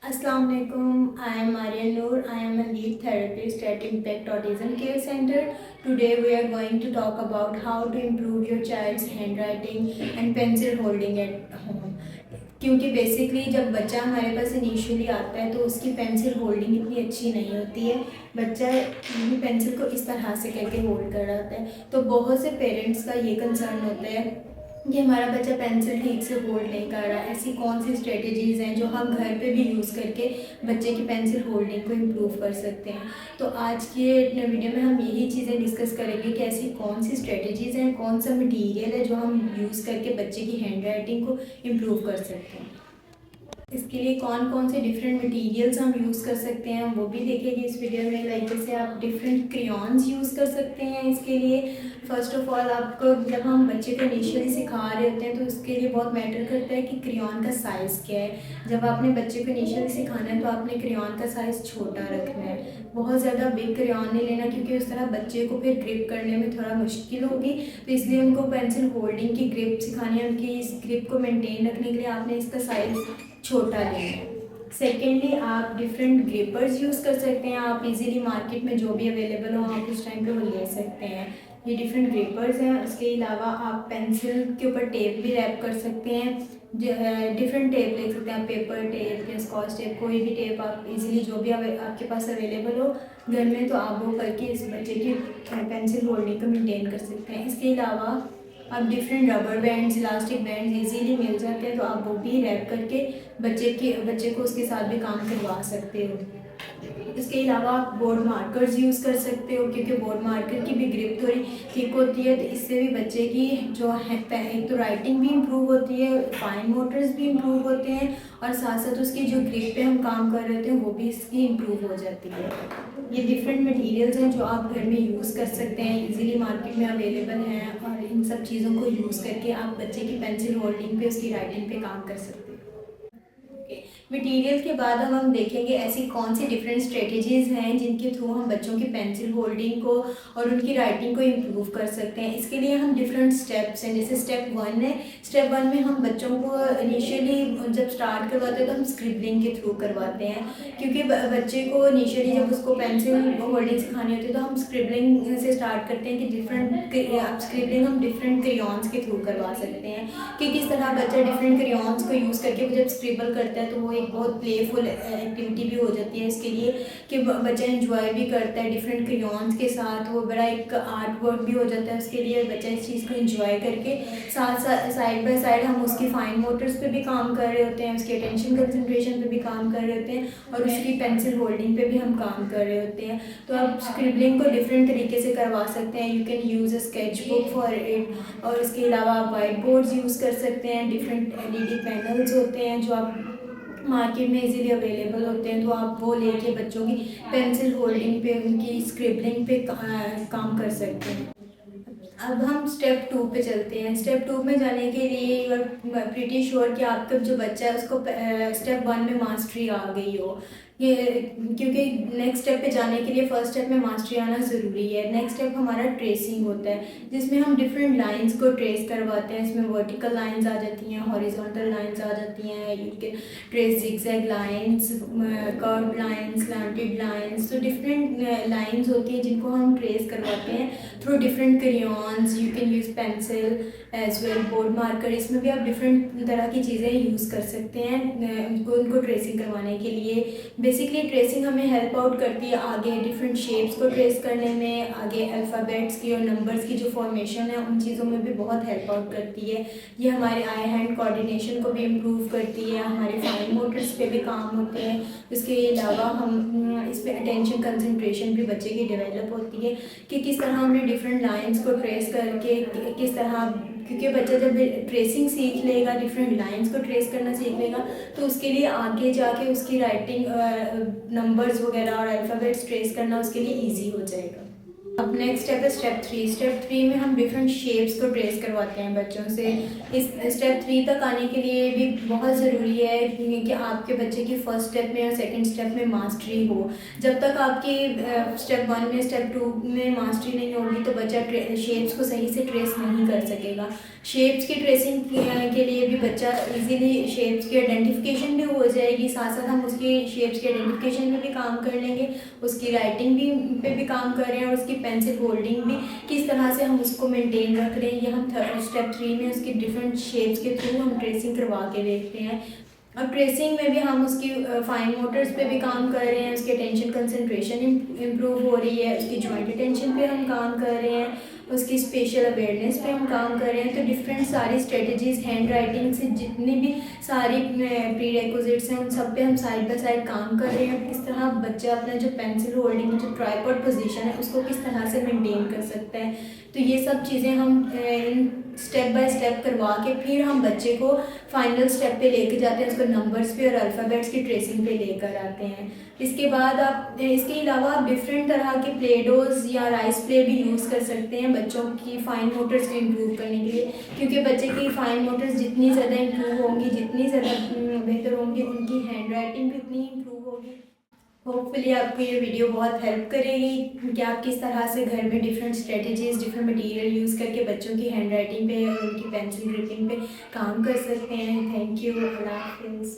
Assalamu alaikum. I am Aryan Noor. I am a lead therapist at Impact Autism Care Center. Today we are going to talk about how to improve your child's handwriting and pencil holding at home. क्योंकि basically जब बच्चा हमारे पास initially आता है तो उसकी pencil holding इतनी अच्छी नहीं होती है। बच्चा पेंसिल को इस तरह से करके होल्ड कर रहा होता है, तो बहुत से पेरेंट्स का ये कंसर्न होता है कि हमारा बच्चा पेंसिल ठीक से होल्ड नहीं कर रहा। ऐसी कौन सी स्ट्रेटजीज़ हैं जो हम घर पे भी यूज़ करके बच्चे की पेंसिल होल्डिंग को इम्प्रूव कर सकते हैं। तो आज के वीडियो में हम यही चीज़ें डिस्कस करेंगे कि ऐसी कौन सी स्ट्रेटजीज़ हैं, कौन सा मटीरियल है जो हम यूज़ करके बच्चे की हैंड राइटिंग को इम्प्रूव कर सकते हैं। इसके लिए कौन कौन से डिफरेंट मटेरियल्स हम यूज़ कर सकते हैं वो भी देखेंगे इस वीडियो में। लाइक जैसे आप डिफरेंट क्रेयॉन्स यूज़ कर सकते हैं। इसके लिए फ़र्स्ट ऑफ ऑल आपको जब हम बच्चे को इनिशियली सिखा रहे होते हैं तो उसके लिए बहुत मैटर करता है कि क्रेयॉन का साइज़ क्या है। जब आपने बच्चे को इनिशियली सिखाना है तो आपने क्रेयॉन का साइज़ छोटा रखना है, बहुत ज़्यादा बिग क्रेयॉन नहीं लेना, क्योंकि उस तरह बच्चे को फिर ग्रिप करने में थोड़ा मुश्किल होगी। तो इसलिए उनको पेंसिल होल्डिंग की ग्रिप सिखानी है, उनकी इस ग्रिप को मेनटेन रखने के लिए आपने इसका साइज़ छोटा लेना है। सेकेंडली आप डिफरेंट ग्रिपर्स यूज़ कर सकते हैं। आप इजीली मार्केट में जो भी अवेलेबल हो आप उस टाइम पे वो ले सकते हैं। ये डिफरेंट ग्रिपर्स हैं। उसके अलावा आप पेंसिल के ऊपर टेप भी रैप कर सकते हैं। डिफरेंट टेप ले सकते हैं आप, पेपर टेप या स्कॉच टेप, कोई भी टेप आप इजीली जो भी आपके पास अवेलेबल हो घर में तो आप वो करके इस बच्चे की पेंसिल होल्डिंग को मेंटेन कर सकते हैं। इसके अलावा अब different rubber bands, elastic bands easily मिल जाते हैं, तो आप वो भी रैप करके बच्चे को उसके साथ भी काम करवा सकते हो। इसके अलावा आप बोर्ड मार्कर्स यूज़ कर सकते हो, क्योंकि बोर्ड मार्कर की भी ग्रिप थोड़ी थिक होती है, तो इससे भी बच्चे की जो है एक तो राइटिंग भी इम्प्रूव होती है, फाइन मोटर्स भी इम्प्रूव होते हैं, और साथ साथ उसकी जो ग्रिप पे हम काम कर रहे होते हैं वो भी इसकी इम्प्रूव हो जाती है। ये डिफरेंट मटेरियल्स हैं जो आप घर में यूज़ कर सकते हैं, इजीली मार्केट में अवेलेबल हैं, और इन सब चीज़ों को यूज़ करके आप बच्चे की पेंसिल होल्डिंग पे, उसकी राइटिंग पे काम कर सकते हैं। मटेरियल के बाद अब हम देखेंगे ऐसी कौन सी डिफरेंट स्ट्रेटजीज़ हैं जिनके थ्रू हम बच्चों की पेंसिल होल्डिंग को और उनकी राइटिंग को इम्प्रूव कर सकते हैं। इसके लिए हम डिफरेंट स्टेप्स हैं। जैसे स्टेप 1 है। स्टेप 1 में हम बच्चों को इनिशियली जब स्टार्ट करवाते हैं तो हम स्क्रिबलिंग के थ्रू करवाते हैं, क्योंकि बच्चे को इनिशियली जब उसको पेंसिल होल्डिंग सिखानी होती है तो हम स्क्रिबलिंग से स्टार्ट करते हैं कि डिफरेंट स्क्रिबलिंग हम डिफरेंट क्रेयॉन्स के थ्रू करवा सकते हैं कि किस तरह बच्चा डिफरेंट क्रेयॉन्स को यूज़ करके वो जब स्क्रिबल करता है तो वो एक बहुत प्लेफुल एक्टिविटी भी हो जाती है इसके लिए कि बच्चा एंजॉय भी करता है डिफरेंट क्रेयॉन्स के साथ। वो बड़ा एक आर्ट वर्क भी हो जाता है उसके लिए। बच्चा इस चीज़ को एंजॉय करके साथ साथ साइड बाय साइड हम उसकी फाइन मोटर्स पे भी काम कर रहे होते हैं, उसकी अटेंशन कंसंट्रेशन पे भी काम कर रहे होते हैं, और उसकी पेंसिल होल्डिंग पे भी हम काम कर रहे होते हैं। तो आप स्क्रिबलिंग को डिफरेंट तरीके से करवा सकते हैं। You can use a sketch book for it, और इसके अलावा आप वाइट बोर्ड्स यूज़ कर सकते हैं। डिफरेंट LED पैनल्स होते हैं जो आप मार्केट में इजीली अवेलेबल होते हैं, तो आप वो लेके बच्चों की पेंसिल होल्डिंग पे, उनकी स्क्रिबलिंग पे काम कर सकते हैं। अब हम स्टेप 2 पे चलते हैं। स्टेप 2 में जाने के लिए यू आर प्रीटी श्योर कि आपका जो बच्चा है उसको स्टेप 1 में मास्टरी आ गई हो। ये क्योंकि नेक्स्ट स्टेप पे जाने के लिए फर्स्ट स्टेप में मास्टरी आना ज़रूरी है। नेक्स्ट स्टेप हमारा ट्रेसिंग होता है, जिसमें हम डिफरेंट लाइंस को ट्रेस करवाते हैं। इसमें वर्टिकल लाइंस आ जाती हैं, हॉरिजॉन्टल लाइंस आ जाती हैं, you can trace zigzag lines, curve lines, slanted lines. तो डिफरेंट लाइंस होती हैं जिनको हम ट्रेस करवाते हैं through different crayons. You can use pencil as well, board marker, इसमें भी आप डिफरेंट तरह की चीज़ें यूज़ कर सकते हैं उनको ट्रेसिंग करवाने के लिए। बेसिकली ट्रेसिंग हमें हेल्प आउट करती है आगे डिफरेंट शेप्स को ट्रेस करने में, आगे अल्फ़ाबेट्स की और नंबर्स की जो फॉर्मेशन है उन चीज़ों में भी बहुत हेल्प आउट करती है। ये हमारे आई हैंड कोऑर्डिनेशन को भी इम्प्रूव करती है, हमारे फाइन मोटर्स पे भी काम होते हैं। इसके अलावा हम इस पर अटेंशन कंसंट्रेशन भी बच्चे की डेवलप होती है कि किस तरह हमने डिफरेंट लाइंस को ट्रेस करके किस तरह, क्योंकि बच्चा जब ट्रेसिंग सीख लेगा, डिफरेंट लाइंस को ट्रेस करना सीख लेगा, तो उसके लिए आगे जाके उसकी राइटिंग नंबर्स वगैरह और अल्फ़ाबेट्स ट्रेस करना उसके लिए इजी हो जाएगा। अब नेक्स्ट स्टेप है स्टेप 3। स्टेप 3 में हम डिफरेंट शेप्स को ट्रेस करवाते हैं बच्चों से। इस स्टेप 3 तक आने के लिए भी बहुत ज़रूरी है कि आपके बच्चे की फर्स्ट स्टेप में और सेकंड स्टेप में मास्टरी हो। जब तक आपकी स्टेप 1 में स्टेप 2 में मास्टरी नहीं होगी तो बच्चा शेप्स को सही से ट्रेस नहीं कर सकेगा। शेप्स की ट्रेसिंग के लिए भी बच्चा इजीली शेप्स की आइडेंटिफिकेशन भी हो जाएगी डेली, साथ साथ हम उसकी शेप्स के आइडेंटिफिकेशन में भी काम कर लेंगे, उसकी राइटिंग भी पे भी काम कर रहे हैं, और उसकी पेंसिल होल्डिंग भी किस तरह से हम उसको मेंटेन रख रहे हैं, ये हम स्टेप 3 में उसकी डिफरेंट शेप्स के थ्रू हम ट्रेसिंग करवा के देखते हैं। और ट्रेसिंग में भी हम उसकी फाइन मोटर्स पे भी काम कर रहे हैं, उसकी अटेंशन कंसंट्रेशन इम्प्रूव हो रही है, उसकी जॉइंट अटेंशन पे हम काम कर रहे हैं, उसकी स्पेशल अवेयरनेस पे हम काम कर रहे हैं। तो डिफरेंट सारी स्ट्रेटजीज़, हैंड राइटिंग से जितनी भी सारी प्री रेक्विजिट्स हैं उन सब पे हम साइड बाय साइड काम कर रहे हैं। किस तरह बच्चा अपना जो पेंसिल होल्डिंग जो ट्राइपॉड पोजीशन है उसको किस तरह से मेंटेन कर सकता है। तो ये सब चीज़ें हम स्टेप बाय स्टेप करवा के फिर हम बच्चे को फाइनल स्टेप पे लेके जाते हैं, उसको नंबर्स पे और अल्फ़ाबेट्स की ट्रेसिंग पे लेकर आते हैं। इसके बाद आप इसके अलावा आप डिफरेंट तरह के प्ले डोज या राइस प्ले भी यूज़ कर सकते हैं बच्चों की फाइन मोटर्स को इम्प्रूव करने के लिए, क्योंकि बच्चे की फाइन मोटर्स जितनी ज़्यादा इम्प्रूव होंगी, जितनी ज़्यादा बेहतर होंगी, उनकी हैंड राइटिंग भी उतनी इम्प्रूव होगी। होपफुली आपको ये वीडियो बहुत हेल्प करेगी कि आप किस तरह से घर में different strategies, different material use करके बच्चों की हैंड राइटिंग पे और उनकी पेंसिल ग्रिपिंग पे काम कर सकते हैं। Thank you. अल्लाह हाफिज़।